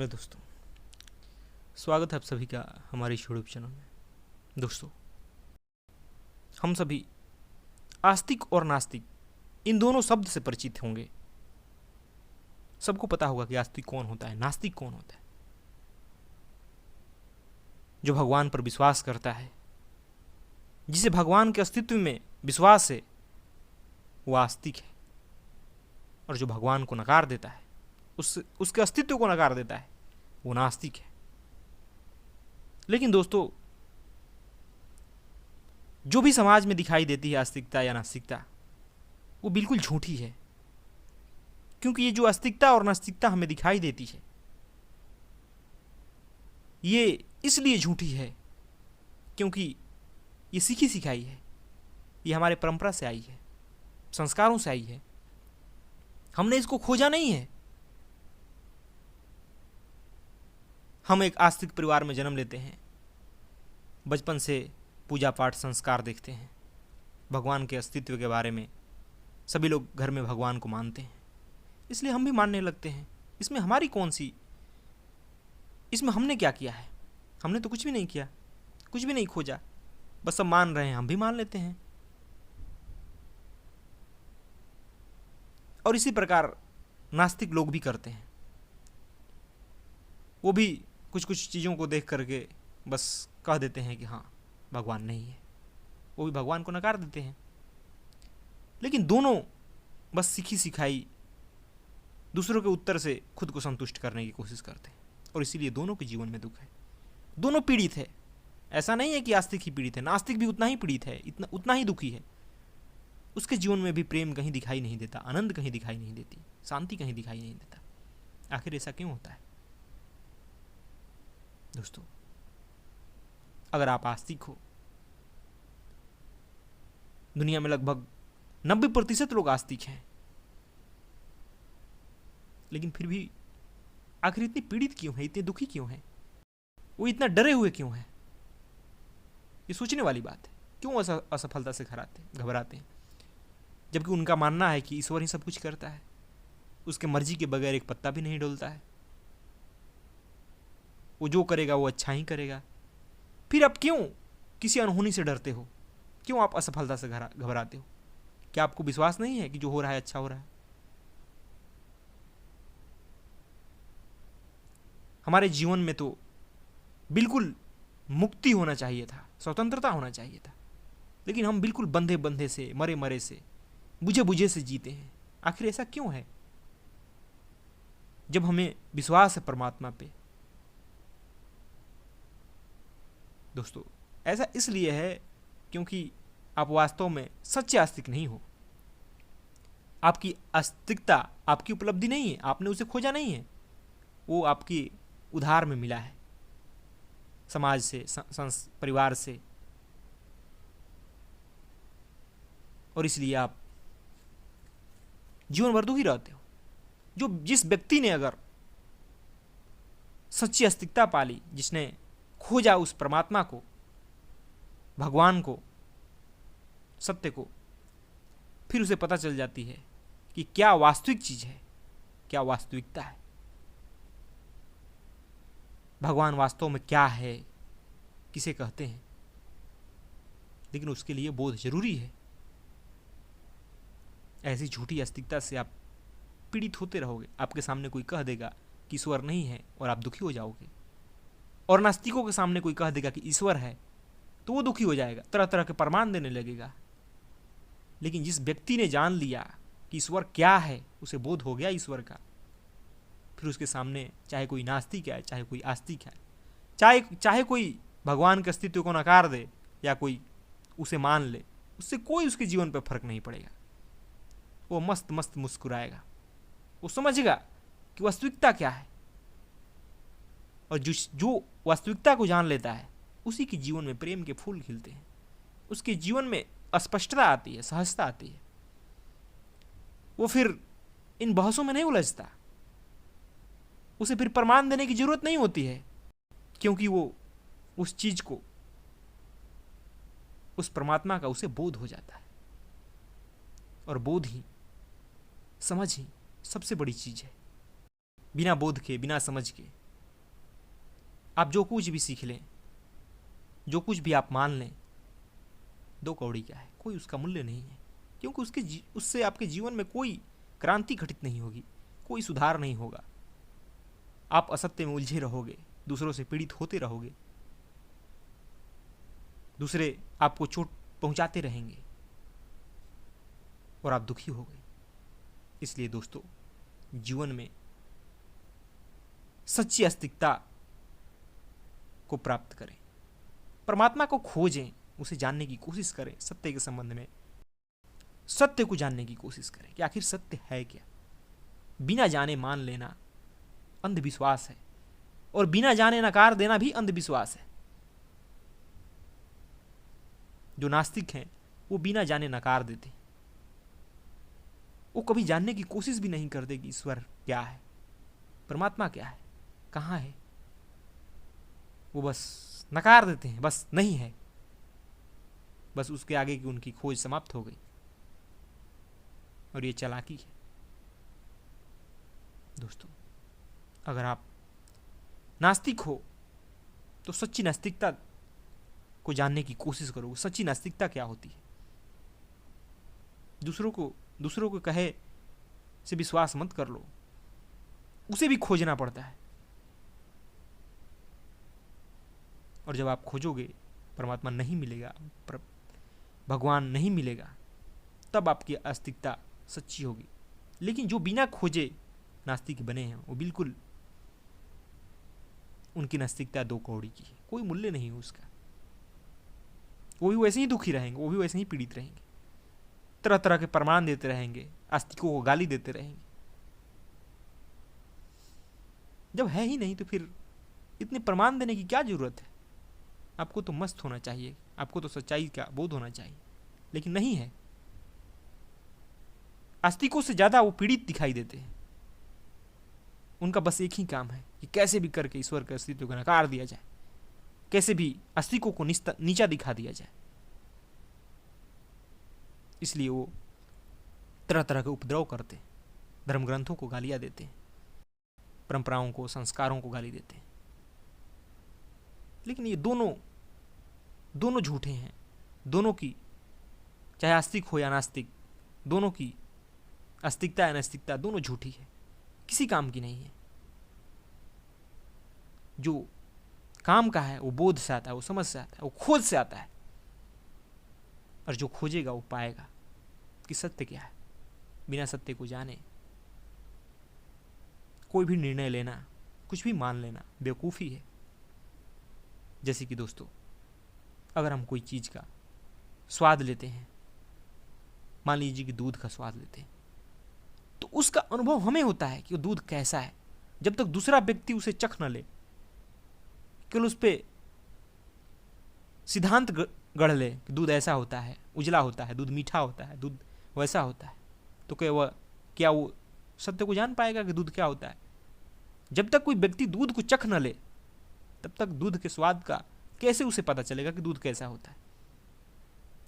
Hello दोस्तों, स्वागत है आप सभी का हमारे इस यूट्यूब चैनल में। दोस्तों, हम सभी आस्तिक और नास्तिक इन दोनों शब्द से परिचित होंगे। सबको पता होगा कि आस्तिक कौन होता है, नास्तिक कौन होता है। जो भगवान पर विश्वास करता है, जिसे भगवान के अस्तित्व में विश्वास है, वह आस्तिक है। और जो भगवान को नकार देता है, उसके अस्तित्व को नकार देता है, वो नास्तिक है। लेकिन दोस्तों, जो भी समाज में दिखाई देती है आस्तिकता या नास्तिकता, वो बिल्कुल झूठी है। क्योंकि ये जो आस्तिकता और नास्तिकता हमें दिखाई देती है, ये इसलिए झूठी है क्योंकि ये सीखी सिखाई है। ये हमारे परंपरा से आई है, संस्कारों से आई है। हमने इसको खोजा नहीं है। हम एक आस्तिक परिवार में जन्म लेते हैं, बचपन से पूजा पाठ संस्कार देखते हैं, भगवान के अस्तित्व के बारे में सभी लोग घर में भगवान को मानते हैं, इसलिए हम भी मानने लगते हैं। इसमें हमारी कौन सी, इसमें हमने क्या किया है? हमने तो कुछ भी नहीं किया, कुछ भी नहीं खोजा, बस सब मान रहे हैं, हम भी मान लेते हैं। और इसी प्रकार नास्तिक लोग भी करते हैं। वो भी कुछ कुछ चीज़ों को देख करके बस कह देते हैं कि हाँ, भगवान नहीं है। वो भी भगवान को नकार देते हैं। लेकिन दोनों बस सीखी सिखाई दूसरों के उत्तर से खुद को संतुष्ट करने की कोशिश करते हैं, और इसीलिए दोनों के जीवन में दुख है। दोनों पीड़ित है। ऐसा नहीं है कि आस्तिक ही पीड़ित है, नास्तिक भी उतना ही पीड़ित है, उतना ही दुखी है। उसके जीवन में भी प्रेम कहीं दिखाई नहीं देता, आनंद कहीं दिखाई नहीं देती, शांति कहीं दिखाई नहीं देता। आखिर ऐसा क्यों होता है? दोस्तों, अगर आप आस्तिक हो, दुनिया में लगभग 90% लोग आस्तिक हैं, लेकिन फिर भी आखिर इतनी पीड़ित क्यों है, इतने दुखी क्यों है? वो इतना डरे हुए क्यों है? ये सोचने वाली बात है। क्यों असफलता से घबराते हैं, जबकि उनका मानना है कि ईश्वर ही सब कुछ करता है, उसके मर्जी के बगैर एक पत्ता भी नहीं डोलता है, वो जो करेगा वो अच्छा ही करेगा। फिर आप क्यों किसी अनहोनी से डरते हो? क्यों आप असफलता से घबराते हो? क्या आपको विश्वास नहीं है कि जो हो रहा है अच्छा हो रहा है? हमारे जीवन में तो बिल्कुल मुक्ति होना चाहिए था, स्वतंत्रता होना चाहिए था, लेकिन हम बिल्कुल बंधे बंधे से, मरे मरे से, बुझे बुझे से जीते हैं। आखिर ऐसा क्यों है? जब हमें विश्वास है परमात्मा पे। दोस्तों, ऐसा इसलिए है क्योंकि आप वास्तव में सच्चे आस्तिक नहीं हो। आपकी आस्तिकता आपकी उपलब्धि नहीं है, आपने उसे खोजा नहीं है, वो आपकी उधार में मिला है, समाज से, परिवार से। और इसलिए आप जीवन भर दुखी रहते हो। जिस व्यक्ति ने अगर सच्ची आस्तिकता पाली, जिसने खोजा उस परमात्मा को, भगवान को, सत्य को, फिर उसे पता चल जाती है कि क्या वास्तविक चीज है, क्या वास्तविकता है, भगवान वास्तव में क्या है, किसे कहते हैं। लेकिन उसके लिए बोध जरूरी है। ऐसी झूठी आस्तिकता से आप पीड़ित होते रहोगे। आपके सामने कोई कह देगा कि ईश्वर नहीं है और आप दुखी हो जाओगे, और नास्तिकों के सामने कोई कह देगा कि ईश्वर है तो वो दुखी हो जाएगा, तरह तरह के प्रमाण देने लगेगा। लेकिन जिस व्यक्ति ने जान लिया कि ईश्वर क्या है, उसे बोध हो गया ईश्वर का, फिर उसके सामने चाहे कोई नास्तिक है, चाहे कोई आस्तिक है, चाहे कोई भगवान के अस्तित्व को नकार दे या कोई उसे मान ले, उससे कोई उसके जीवन पर फर्क नहीं पड़ेगा। वो मस्त मस्त मुस्कुराएगा। वो समझेगा कि वास्तविकता क्या है, और जो वास्तविकता को जान लेता है, उसी के जीवन में प्रेम के फूल खिलते हैं। उसके जीवन में स्पष्टता आती है, सहजता आती है। वो फिर इन बहसों में नहीं उलझता। उसे फिर प्रमाण देने की जरूरत नहीं होती है, क्योंकि वो उस चीज को, उस परमात्मा का उसे बोध हो जाता है। और बोध ही, समझ ही सबसे बड़ी चीज है। बिना बोध के, बिना समझ के आप जो कुछ भी सीख लें, जो कुछ भी आप मान लें, 2 कौड़ी का है, कोई उसका मूल्य नहीं है, क्योंकि उससे आपके जीवन में कोई क्रांति घटित नहीं होगी, कोई सुधार नहीं होगा। आप असत्य में उलझे रहोगे, दूसरों से पीड़ित होते रहोगे, दूसरे आपको चोट पहुंचाते रहेंगे और आप दुखी हो गए। इसलिए दोस्तों, जीवन में सच्ची अस्तिकता को प्राप्त करें, परमात्मा को खोजें, उसे जानने की कोशिश करें, सत्य के संबंध में सत्य को जानने की कोशिश करें कि आखिर सत्य है क्या। बिना जाने मान लेना अंधविश्वास है, और बिना जाने नकार देना भी अंधविश्वास है। जो नास्तिक हैं वो बिना जाने नकार देते, वो कभी जानने की कोशिश भी नहीं करते कि ईश्वर क्या है, परमात्मा क्या है, कहाँ है। वो बस नकार देते हैं, बस नहीं है, बस उसके आगे की उनकी खोज समाप्त हो गई। और ये चालाकी है दोस्तों। अगर आप नास्तिक हो तो सच्ची नास्तिकता को जानने की कोशिश करो। सच्ची नास्तिकता क्या होती है? दूसरों को कहे से विश्वास मत कर लो, उसे भी खोजना पड़ता है। और जब आप खोजोगे, परमात्मा नहीं मिलेगा, भगवान नहीं मिलेगा, तब आपकी आस्तिकता सच्ची होगी। लेकिन जो बिना खोजे नास्तिक बने हैं, वो बिल्कुल, उनकी नास्तिकता 2 कौड़ी की है, कोई मूल्य नहीं है उसका। वो भी वैसे ही दुखी रहेंगे, वो भी वैसे ही पीड़ित रहेंगे, तरह तरह के प्रमाण देते रहेंगे, आस्तिकों को गाली देते रहेंगे। जब है ही नहीं तो फिर इतने प्रमाण देने की क्या जरूरत है? आपको तो मस्त होना चाहिए, आपको तो सच्चाई का बोध होना चाहिए, लेकिन नहीं है। आस्तिकों से ज्यादा वो पीड़ित दिखाई देते हैं। उनका बस एक ही काम है कि कैसे भी करके ईश्वर के अस्तित्व को नकार दिया जाए, कैसे भी आस्तिकों को नीचा दिखा दिया जाए। इसलिए वो तरह तरह के उपद्रव करते हैं, धर्म ग्रंथों को गालियां देते हैं, परंपराओं को, संस्कारों को गाली देते हैं। लेकिन ये दोनों झूठे हैं। दोनों की, चाहे आस्तिक हो या नास्तिक, दोनों की आस्तिकता या नास्तिकता दोनों झूठी है, किसी काम की नहीं है। जो काम का है वो बोध से आता है, वो समझ से आता है, वो खोज से आता है। और जो खोजेगा वो पाएगा कि सत्य क्या है। बिना सत्य को जाने कोई भी निर्णय लेना, कुछ भी मान लेना बेवकूफ़ी है। जैसे कि दोस्तों, अगर हम कोई चीज़ का स्वाद लेते हैं, मान लीजिए कि दूध का स्वाद लेते हैं, तो उसका अनुभव हमें होता है कि वो दूध कैसा है, जब तक दूसरा व्यक्ति उसे चख न ले, केवल उस पर सिद्धांत गढ़ ले कि दूध ऐसा होता है, उजला होता है, दूध मीठा होता है, दूध वैसा होता है, तो क्या वो सत्य को जान पाएगा कि दूध क्या होता है? जब तक कोई व्यक्ति दूध को चख न ले, तब तक दूध के स्वाद का कैसे उसे पता चलेगा कि दूध कैसा होता है?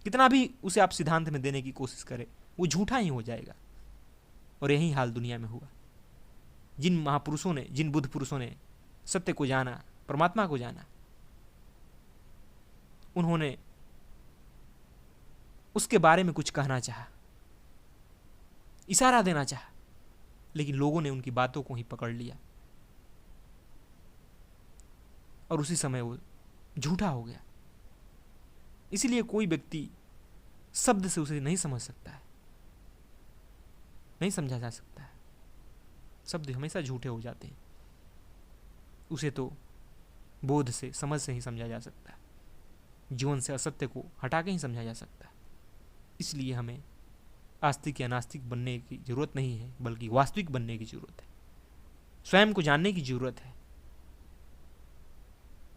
कितना भी उसे आप सिद्धांत में देने की कोशिश करें, वो झूठा ही हो जाएगा। और यही हाल दुनिया में हुआ। जिन महापुरुषों ने, जिन बुद्ध पुरुषों ने सत्य को जाना, परमात्मा को जाना, उन्होंने उसके बारे में कुछ कहना चाहा, इशारा देना चाहा, लेकिन लोगों ने उनकी बातों को ही पकड़ लिया और उसी समय वो झूठा हो गया। इसीलिए कोई व्यक्ति शब्द से उसे नहीं समझ सकता है, नहीं समझा जा सकता है। शब्द हमेशा झूठे हो जाते हैं। उसे तो बोध से, समझ से ही समझा जा सकता है। जीवन से असत्य को हटा के ही समझा जा सकता है। इसलिए हमें आस्तिक या नास्तिक बनने की जरूरत नहीं है, बल्कि वास्तविक बनने की जरूरत है। स्वयं को जानने की जरूरत है।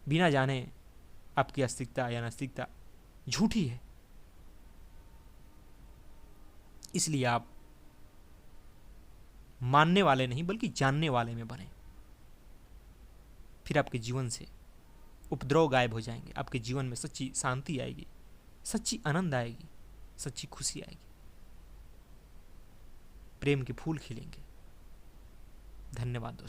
बिना जाने आपकी आस्तिकता या नास्तिकता झूठी है। इसलिए आप मानने वाले नहीं, बल्कि जानने वाले में बने। फिर आपके जीवन से उपद्रव गायब हो जाएंगे। आपके जीवन में सच्ची शांति आएगी, सच्ची आनंद आएगी, सच्ची खुशी आएगी, प्रेम के फूल खिलेंगे। धन्यवाद दोस्तों।